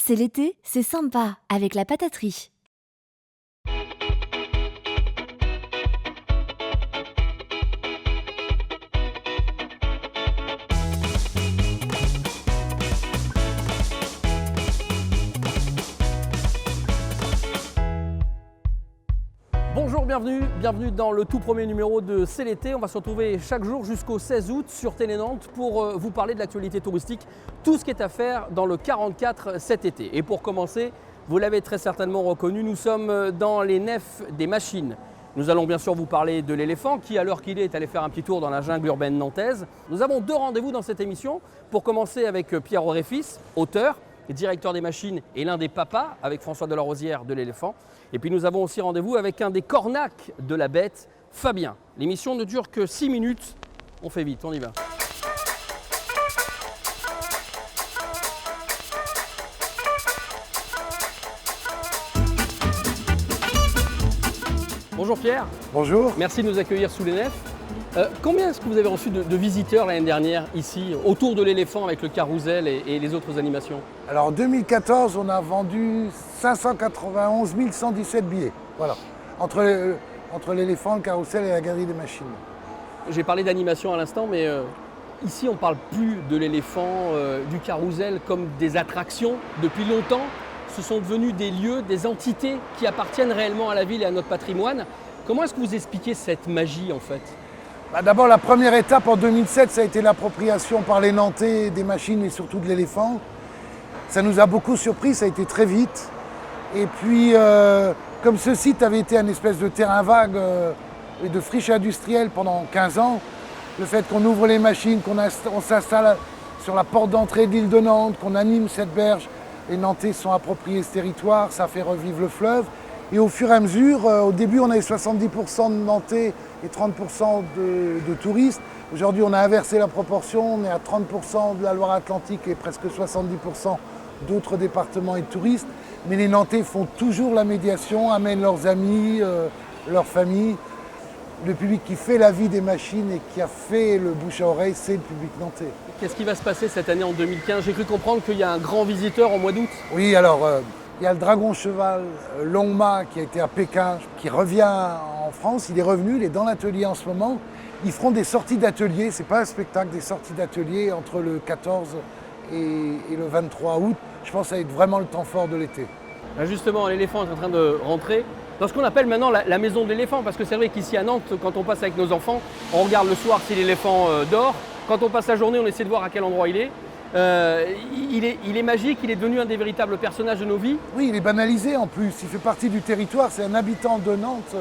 C'est l'été, c'est sympa avec la pataterie. Bonjour, bienvenue dans le tout premier numéro de C'est l'été. On va se retrouver chaque jour jusqu'au 16 août sur Télé Nantes pour vous parler de l'actualité touristique, tout ce qui est à faire dans le 44 cet été. Et pour commencer, vous l'avez très certainement reconnu, nous sommes dans les nefs des machines. Nous allons bien sûr vous parler de l'éléphant qui, à l'heure qu'il est allé faire un petit tour dans la jungle urbaine nantaise. Nous avons deux rendez-vous dans cette émission. Pour commencer avec Pierre Auréfis, auteur et directeur des machines et l'un des papas avec François Delarosière de l'éléphant. Et puis nous avons aussi rendez-vous avec un des cornacs de la bête, Fabien. L'émission ne dure que 6 minutes. On fait vite, on y va. Bonjour Pierre. Bonjour. Merci de nous accueillir sous les nefs. Combien est-ce que vous avez reçu de visiteurs l'année dernière ici, autour de l'éléphant avec le carrousel et les autres animations? Alors en 2014, on a vendu 591 117 billets. Voilà. Entre l'éléphant, le carrousel et la galerie des machines. J'ai parlé d'animation à l'instant, mais ici on ne parle plus de l'éléphant, du carrousel comme des attractions depuis longtemps. Ce sont devenus des lieux, des entités qui appartiennent réellement à la ville et à notre patrimoine. Comment est-ce que vous expliquez cette magie en fait? D'abord, la première étape en 2007, ça a été l'appropriation par les Nantais des machines et surtout de l'éléphant. Ça nous a beaucoup surpris, ça a été très vite. Et puis, comme ce site avait été un espèce de terrain vague et de friche industrielle pendant 15 ans, le fait qu'on ouvre les machines, qu'on s'installe sur la porte d'entrée de l'île de Nantes, qu'on anime cette berge, les Nantais se sont appropriés ce territoire, ça fait revivre le fleuve. Et au fur et à mesure, au début on avait 70% de Nantais et 30% de touristes. Aujourd'hui on a inversé la proportion, on est à 30% de la Loire-Atlantique et presque 70% d'autres départements et de touristes. Mais les Nantais font toujours la médiation, amènent leurs amis, leurs familles. Le public qui fait la vie des machines et qui a fait le bouche à oreille, c'est le public nantais. Qu'est-ce qui va se passer cette année en 2015? J'ai cru comprendre qu'il y a un grand visiteur au mois d'août. Oui, alors il y a le Dragon Cheval Longma qui a été à Pékin, qui revient en France. Il est revenu, il est dans l'atelier en ce moment. Ils feront des sorties d'atelier, c'est pas un spectacle, des sorties d'atelier entre le 14 et le 23 août. Je pense que ça va être vraiment le temps fort de l'été. Là justement, l'éléphant est en train de rentrer dans ce qu'on appelle maintenant la maison de l'éléphant, parce que c'est vrai qu'ici à Nantes, quand on passe avec nos enfants, on regarde le soir si l'éléphant dort. Quand on passe la journée, on essaie de voir à quel endroit il est. Il est magique, il est devenu un des véritables personnages de nos vies. Oui, il est banalisé en plus, il fait partie du territoire, c'est un habitant de Nantes,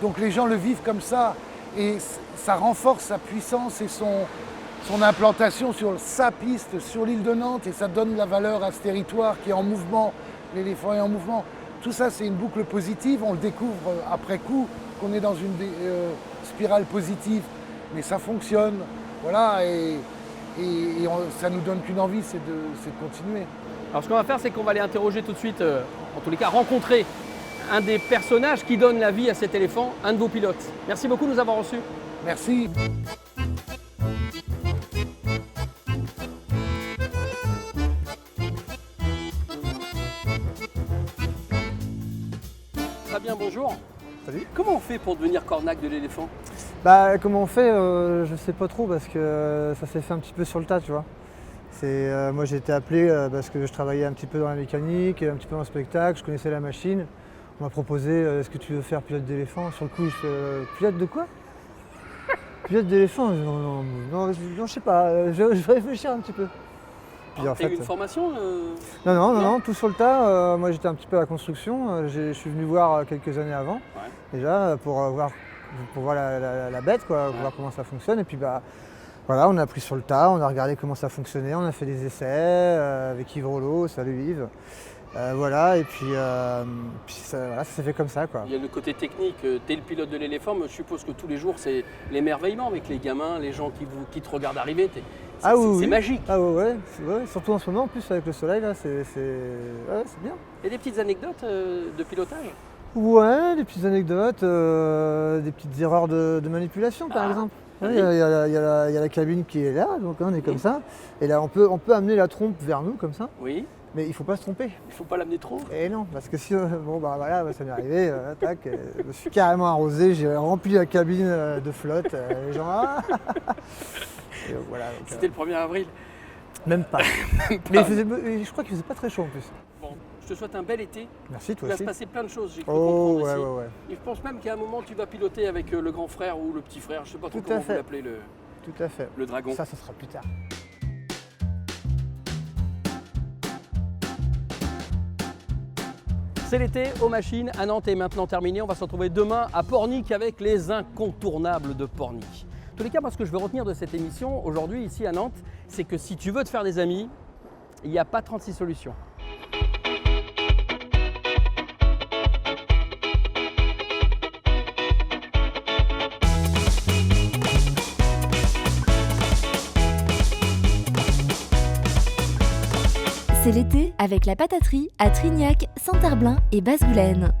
donc les gens le vivent comme ça et ça renforce sa puissance et son implantation sur sa piste, sur l'île de Nantes, et ça donne la valeur à ce territoire qui est en mouvement, l'éléphant est en mouvement. Tout ça c'est une boucle positive, on le découvre après coup qu'on est dans une spirale positive, mais ça fonctionne, voilà. Ça nous donne qu'une envie, c'est de continuer. Alors ce qu'on va faire, c'est qu'on va aller interroger tout de suite, en tous les cas rencontrer un des personnages qui donne la vie à cet éléphant, un de vos pilotes. Merci beaucoup de nous avoir reçus. Merci. Fabien, bonjour. Salut. Comment on fait pour devenir cornac de l'éléphant? Comment on fait, je sais pas trop parce que ça s'est fait un petit peu sur le tas, tu vois. Moi j'ai été appelé parce que je travaillais un petit peu dans la mécanique, un petit peu dans le spectacle, je connaissais la machine. On m'a proposé est-ce que tu veux faire pilote d'éléphant? Sur le coup je fais pilote de quoi? Pilote d'éléphant? Non, je sais pas, je vais réfléchir un petit peu. Puis en fait, eu une formation Non, tout sur le tas. Moi j'étais un petit peu à la construction, je suis venu voir quelques années avant, déjà pour voir la bête, quoi, voir comment ça fonctionne. Et puis voilà, on a appris sur le tas, on a regardé comment ça fonctionnait, on a fait des essais avec Yves Rollo, salut Yves. Voilà, et puis ça s'est fait comme ça, quoi. Il y a le côté technique, t'es le pilote de l'éléphant, mais je suppose que tous les jours c'est l'émerveillement avec les gamins, les gens qui te regardent arriver. C'est magique. Ah ouais, surtout en ce moment, en plus avec le soleil, là, c'est bien. Il y a des petites anecdotes de pilotage? Ouais, des petites anecdotes, des petites erreurs de manipulation par exemple. Il y a la cabine qui est là, donc on est comme ça. Et là on peut amener la trompe vers nous comme ça. Oui. Mais il faut pas se tromper. Il faut pas l'amener trop. Et non, parce que si, bon bah voilà, ça m'est arrivé, tac, je me suis carrément arrosé, j'ai rempli la cabine de flotte, les gens, ah et voilà. Donc, C'était le 1er avril. même pas. Mais je crois qu'il faisait pas très chaud en plus. Bon, je te souhaite un bel été. Merci, Il toi va aussi. se passer plein de choses, j'ai cru Oh, comprendre ouais, ici. ouais, ouais. Et je pense même qu'à un moment, tu vas piloter avec le grand frère ou le petit frère, je sais pas trop Tout à comment vous fait. l'appelez, Tout à fait. le dragon. Ça sera plus tard. C'est l'été aux machines à Nantes est maintenant terminé. On va se retrouver demain à Pornic avec les incontournables de Pornic. En tous les cas, moi, ce que je veux retenir de cette émission aujourd'hui ici à Nantes, c'est que si tu veux te faire des amis, il n'y a pas 36 solutions. C'est l'été avec la pataterie à Trignac, Saint-Herblain et Basse-Goulaine.